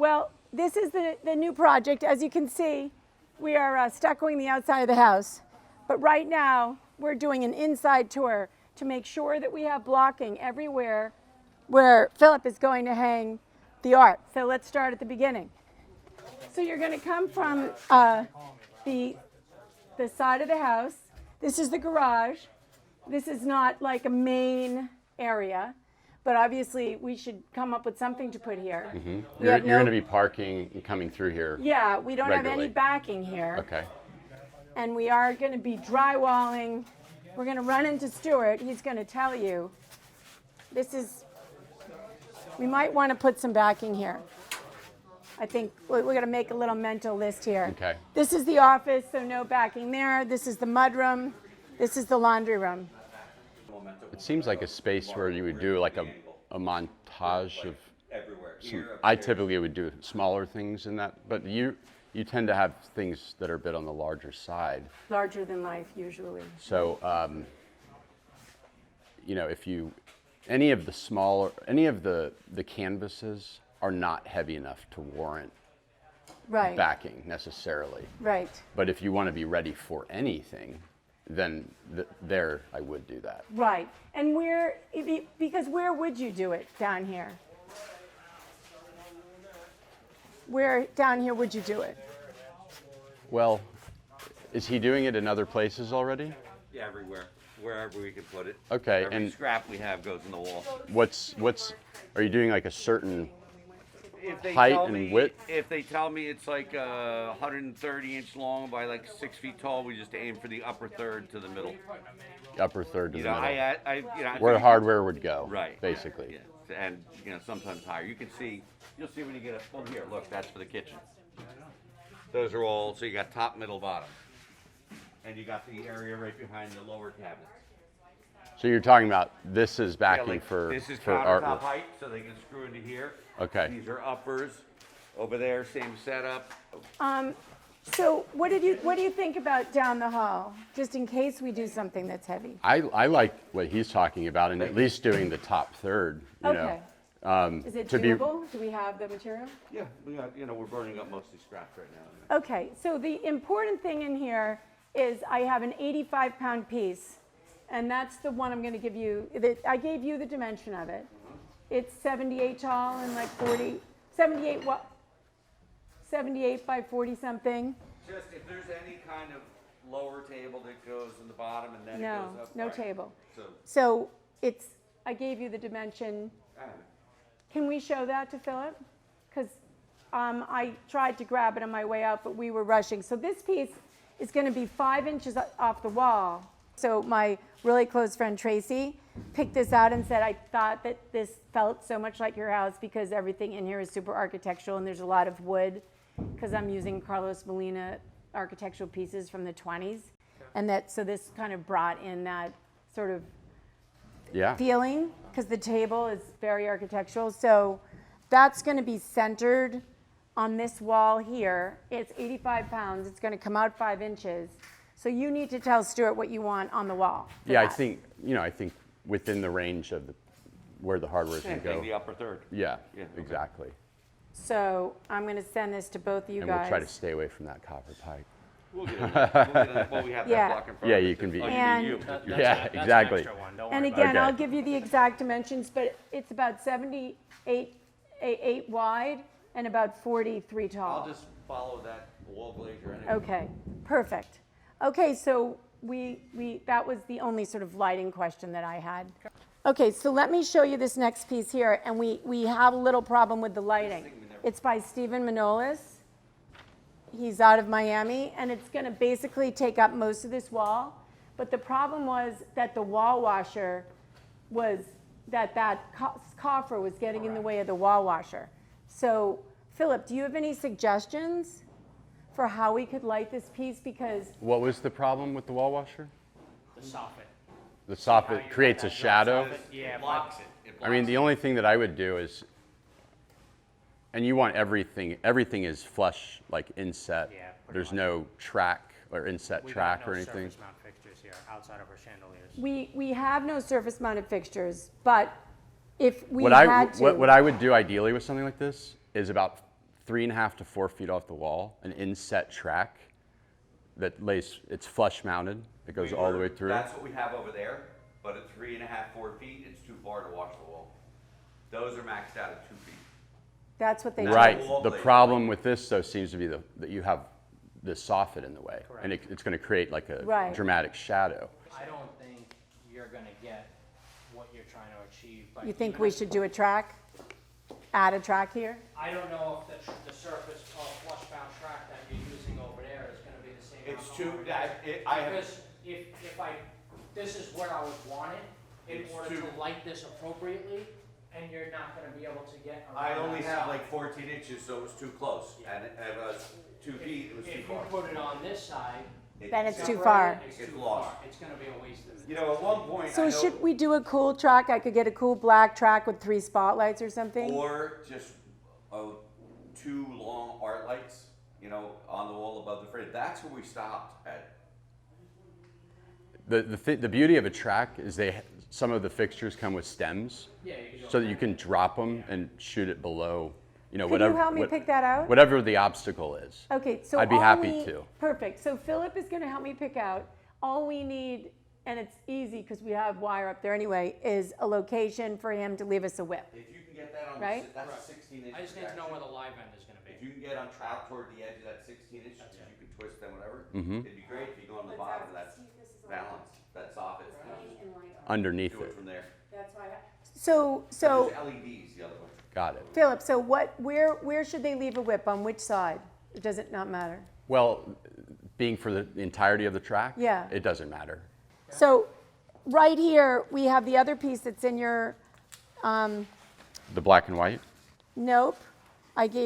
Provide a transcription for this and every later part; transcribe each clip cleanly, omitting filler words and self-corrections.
Well, this is the new project. As you can see, we are stuccoing the outside of the house. But right now, we're doing an inside tour to make sure that we have blocking everywhere where Philip is going to hang the art. So let's start at the beginning. So you're going to come from the side of the house. This is the garage. This is not like a main area, but obviously we should come up with something to put here. Mm-hmm. You're going to be parking and coming through here. Yeah, we don't regularly. have any backing here. Okay. And we are going to be drywalling. We're going to run into Stuart. He's going to tell you. We might want to put some backing here. I think we're going to make a little mental list here. Okay. This is the office, so no backing there. This is the mudroom. This is the laundry room. It seems like a space where you would do like a montage of I typically would do smaller things in that, but you tend to have things that are a bit on the larger side. Larger than life, usually. So, if any of the canvases are not heavy enough to warrant right. backing necessarily. Right. But if you want to be ready for anything, then there I would do that. Right. And because where would you do it down here? Where down here would you do it? Well, is he doing it in other places already? Yeah, everywhere. Wherever we can put it. Okay. Every scrap we have goes in the wall. Are you doing like a certain If they height tell and me, width? If they tell me it's like 130 inch long by like 6 feet tall, we just aim for the upper third to the middle. Upper third to the middle. Where the hardware would go. Right. Basically. Yeah. And sometimes higher. You'll see when you get well here, look, that's for the kitchen. Those are all, so you got top, middle, bottom. And you got the area right behind the lower cabinets. So you're talking about this is backing for this is for countertop artwork. height, so they can screw into here. Okay. These are uppers. Over there, same setup. So what do you think about down the hall, just in case we do something that's heavy? I like what he's talking about, and at least doing the top third. Okay. Is it doable? Do we have the material? Yeah, we got, we're burning up mostly scraps right now. Okay, so the important thing in here is I have an 85-pound piece, and that's the one I'm going to give you. I gave you the dimension of it. It's 78 tall and like 78 by 40 something. Just if there's any kind of lower table that goes in the bottom and then it goes up. No right. table. So I gave you the dimension. Can we show that to Philip? Because I tried to grab it on my way out, but we were rushing. So this piece is going to be 5 inches off the wall. So my really close friend Tracy picked this out and said, I thought that this felt so much like your house because everything in here is super architectural and there's a lot of wood because I'm using Carlos Molina architectural pieces from the 20s. And so this kind of brought in that sort of feeling because the table is very architectural. So that's going to be centered on this wall here. It's 85 pounds. It's going to come out 5 inches. So you need to tell Stuart what you want on the wall. Yeah, I think within the range of where the hardware can go. The upper third. Yeah, exactly. So I'm going to send this to both of you and guys. we'll try to stay away from that copper pipe. We'll get it. Well, we have that block in front of us. You can be. And- you. Yeah, exactly. And again, Okay. I'll give you the exact dimensions, but it's about 78 wide and about 43 tall. I'll just follow that wall glazier anyway. Okay, perfect. Okay, so that was the only sort of lighting question that I had. Okay, so let me show you this next piece here, and we have a little problem with the lighting. It's by Stephen Manolis. He's out of Miami, and it's going to basically take up most of this wall. But the problem was that the wall washer was, that coffer was getting in the way of the wall washer. So, Philip, do you have any suggestions for how we could light this piece? Because What was the problem with the wall washer? The soffit. The soffit creates a shadow. Yeah, It blocks it. It I mean, the only thing that I would do is, and you want everything is flush, like inset. Yeah, pretty There's much. no track or inset we track got no or anything. surface mount fixtures here outside of our chandeliers. we have no surface mounted fixtures, but if we What had to. I would do ideally with something like this is about 3.5 to 4 feet off the wall, an inset track that lays, it's flush mounted. It goes all the way through. That's what we have over there, but at 3.5, 4 feet, it's too far to wash the wall. Those are maxed out at 2 feet. That's what they Right. chose. Wall The blade. problem with this, though, seems to be that you have the soffit in the way, and it's going to create like a Right. dramatic shadow. I don't think you're gonna get what you're trying to achieve. By You think even- we should do a track? Add a track here? I don't know if the surface of flush bound track that you're using over there is gonna be the same. It's on too, over I have, Because if I, this is what I would want it, in It's order too- to light this appropriately, and you're not gonna be able to get I around only that have side. like 14 inches, so it was too close. And if it was 2 feet, it was too If you far. put it on this side. Then it's too separate far. it, It's It's too lost. far. It's gonna be a waste of it. You know, at one point, I So know, should we do a cool track? I could get a cool black track with 3 spotlights or something? or just 2 long art lights, you know, on the wall above the frame. That's where we stopped at. The beauty of a track is some of the fixtures come with stems, Yeah, you can go so that you can drop them and shoot it below, Could whatever. you help me pick that out? Whatever the obstacle is. Okay, so I'd be all happy we- to. Perfect. So Philip is going to help me pick out. All we need, and it's easy because we have wire up there anyway, is a location for him to leave us a whip. If you can get that on, Right? that's a 16 inch. I just need to know where the live end is gonna If be. you can get on out toward the edge of that 16 inches, you can twist them, whatever. Mm-hmm. It'd be great if you go on the bottom of that balance, that soffit. Underneath Do it it. from there. So There's LEDs the other way. Got it. Philip, so where should they leave a whip? On which side? Does it not matter? Well, being for the entirety of the track, Yeah. it doesn't matter. So right here, we have the other piece that's in your, The black and white? nope.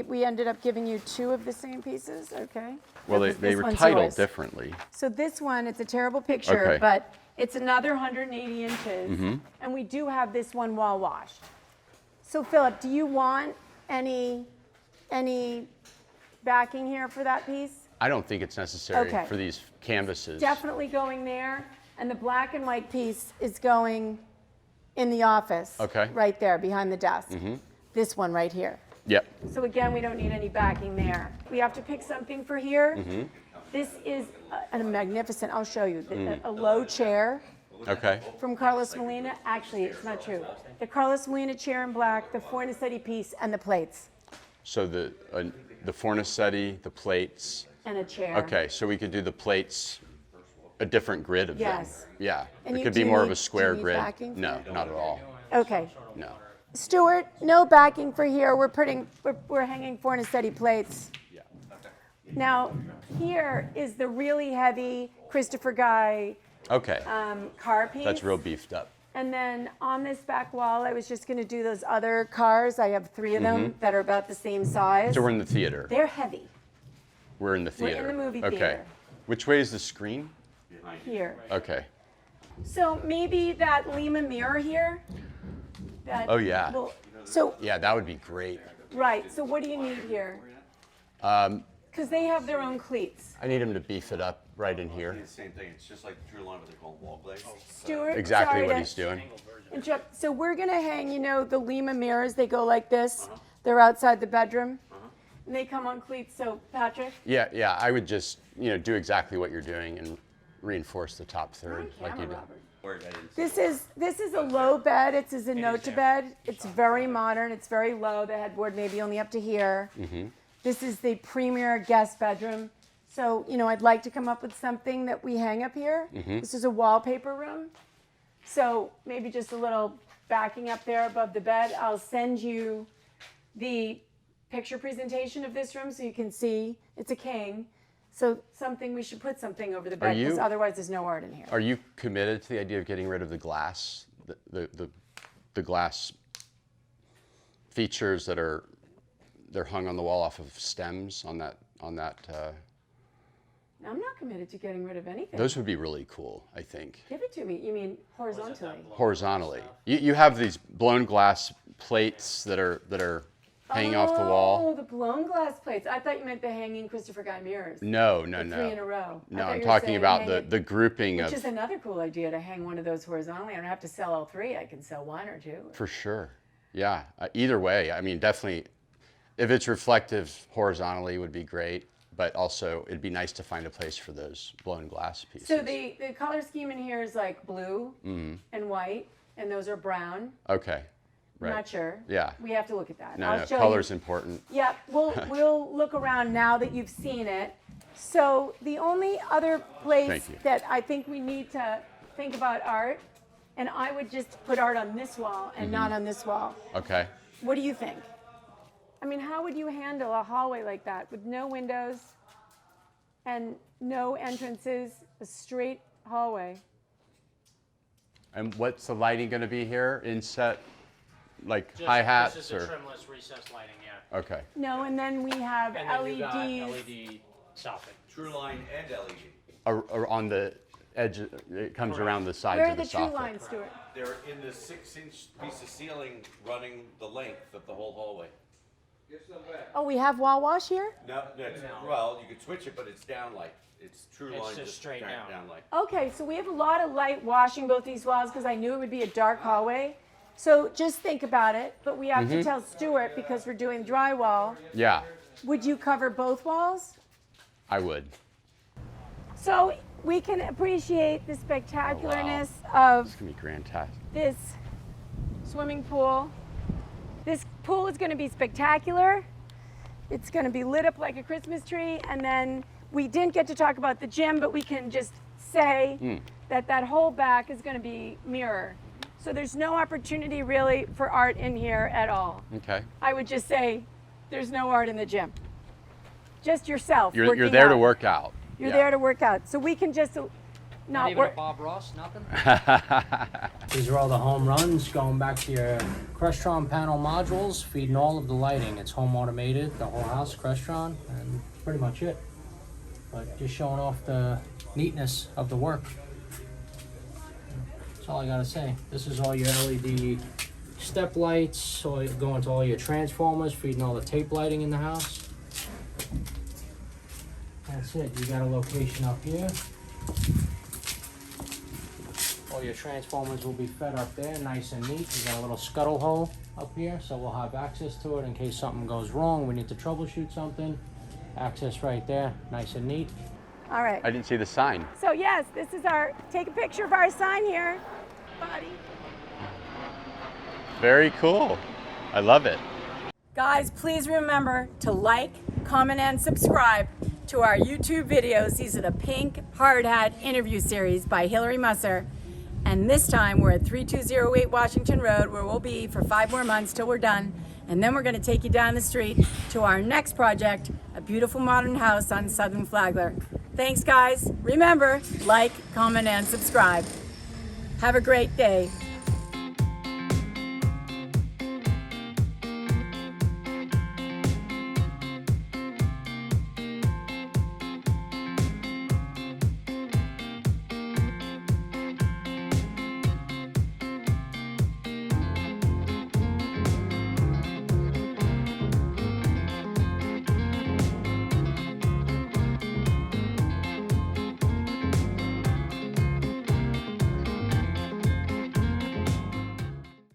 We ended up giving you 2 of the same pieces, okay? Well, No, they this were one's titled yours. differently. So this one, it's a terrible picture, Okay. but it's another 180 inches, Mm-hmm. and we do have this one wall washed. So Philip, do you want any backing here for that piece? I don't think it's necessary Okay. for these canvases. Definitely going there, and the black and white piece is going in the office. Okay. Right there, behind the desk. This one right here. Yep. So again, we don't need any backing there. We have to pick something for here. This is a magnificent, I'll show you, a low chair Okay. from Carlos Molina. Actually, it's not true. The Carlos Molina chair in black, the Fornacetti piece, and the plates, So the Fornacetti, the plates. and a chair. Okay, so we could do the plates, a different grid of them. Yes. Yeah. And It you- could do be you more of need- a square do you need grid. backing for No, it? not at all. Okay. No. Stuart, no backing for here. We're hanging Fornacetti plates. Yeah. Now, here is the really heavy Christopher Guy Okay. car piece. That's real beefed up. And then on this back wall, I was just going to do those other cars. I have 3 of them that are about the same size. Mm-hmm. So we're in the theater. They're heavy We're in the We're in theater. the movie Okay. theater. Which way is the screen? here. Okay. So maybe that Lima mirror here. Oh, yeah. So, Yeah, that would be great. right. So what do you need here? Because they have their own cleats. I need him to beef it up right in here. It's the same thing, it's just like the true line, but they call them wall blades. Stuart, Exactly sorry what to he's doing. interrupt. So we're going to hang, the Lima mirrors. They go like this. They're outside the bedroom. And they come on cleats. So, Patrick? Yeah, I would just, do exactly what you're doing and reinforce the top third like you did. Word, I didn't see. This is a low bed. It's a note to bed. It's very modern. It's very low. The headboard maybe only up to here. This is the premier guest bedroom. So, I'd like to come up with something that we hang up here. This is a wallpaper room. So maybe just a little backing up there above the bed. I'll send you the picture presentation of this room so you can see it's a king. So we should put something over the bed because you- otherwise there's no art in here. Are you committed to the idea of getting rid of the glass, the glass features they're hung on the wall off of stems on that? I'm not committed to getting rid of anything. Those would be really cool, I think. Give it to me. You mean horizontally? Horizontally, you have these blown glass plates that are hanging off the wall. Oh, the blown glass plates. I thought you meant the hanging Christopher Guy mirrors. No. 3 in a row. I No, thought I'm you were talking saying about hang it- the grouping Which of. is another cool idea to hang one of those horizontally. I don't have to sell all 3. I can sell 1 or 2. For sure. Yeah. Either way, I mean, definitely. If it's reflective horizontally would be great, but also it'd be nice to find a place for those blown glass pieces. So the color scheme in here is like blue and white, and those are brown. Okay, I'm right. not sure. Yeah. We have to look at that. No, I'll no, show color's you. important. Yeah, we'll look around now that you've seen it. So the only other place Thank you. that I think we need to think about art, and I would just put art on this wall and not on this wall. Okay. What do you think? I mean, how would you handle a hallway like that with no windows and no entrances, a straight hallway? And what's the lighting going to be here? Inset, like Just- hi-hats This is or? the trimless recessed lighting, yeah. Okay. No, and then we have And then you got LEDs. LED soffit. True line and LED. Or on the edge, it comes around the sides Where are of the the true soffit. lines, Stuart? They're in the 6-inch piece of ceiling running the length of the whole hallway. Oh, we have wall wash here? No, well, you could switch it, but it's down light. It's true It's line, just straight down. down light. Okay, so we have a lot of light washing both these walls because I knew it would be a dark hallway. So just think about it, but we have to tell Stuart because we're doing drywall. Yeah, Would you cover both walls? I would. So we can appreciate the spectacularness It's of going to be fantastic. this swimming pool. This pool is going to be spectacular. It's going to be lit up like a Christmas tree. And then we didn't get to talk about the gym, but we can just say that that whole back is going to be mirror. So there's no opportunity really for art in here at all. Okay. I would just say there's no art in the gym. Just yourself. You're working there to out. work out. You're Yeah. there to work out. So we can just Not not even a work. Bob Ross, nothing? These are all the home runs going back to your Crestron panel modules, feeding all of the lighting. It's home automated, the whole house, Crestron, and pretty much it. But just showing off the neatness of the work. That's all I gotta say. This is all your LED step lights, so going to all your transformers, feeding all the tape lighting in the house. That's it. You got a location up here. All your transformers will be fed up there, nice and neat. You got a little scuttle hole up here, so we'll have access to it in case something goes wrong. We need to troubleshoot something. Access right there, nice and neat. All right. I didn't see the sign. So yes, this is our, take a picture of our sign here, buddy. Very cool. I love it. Guys, please remember to like, comment, and subscribe to our YouTube videos. These are the Pink Hard Hat interview series by Hilary Musser. And this time we're at 3208 Washington Road, where we'll be for 5 more months till we're done. And then we're gonna take you down the street to our next project, a beautiful modern house on Southern Flagler. Thanks, guys. Remember, like, comment, and subscribe. Have a great day.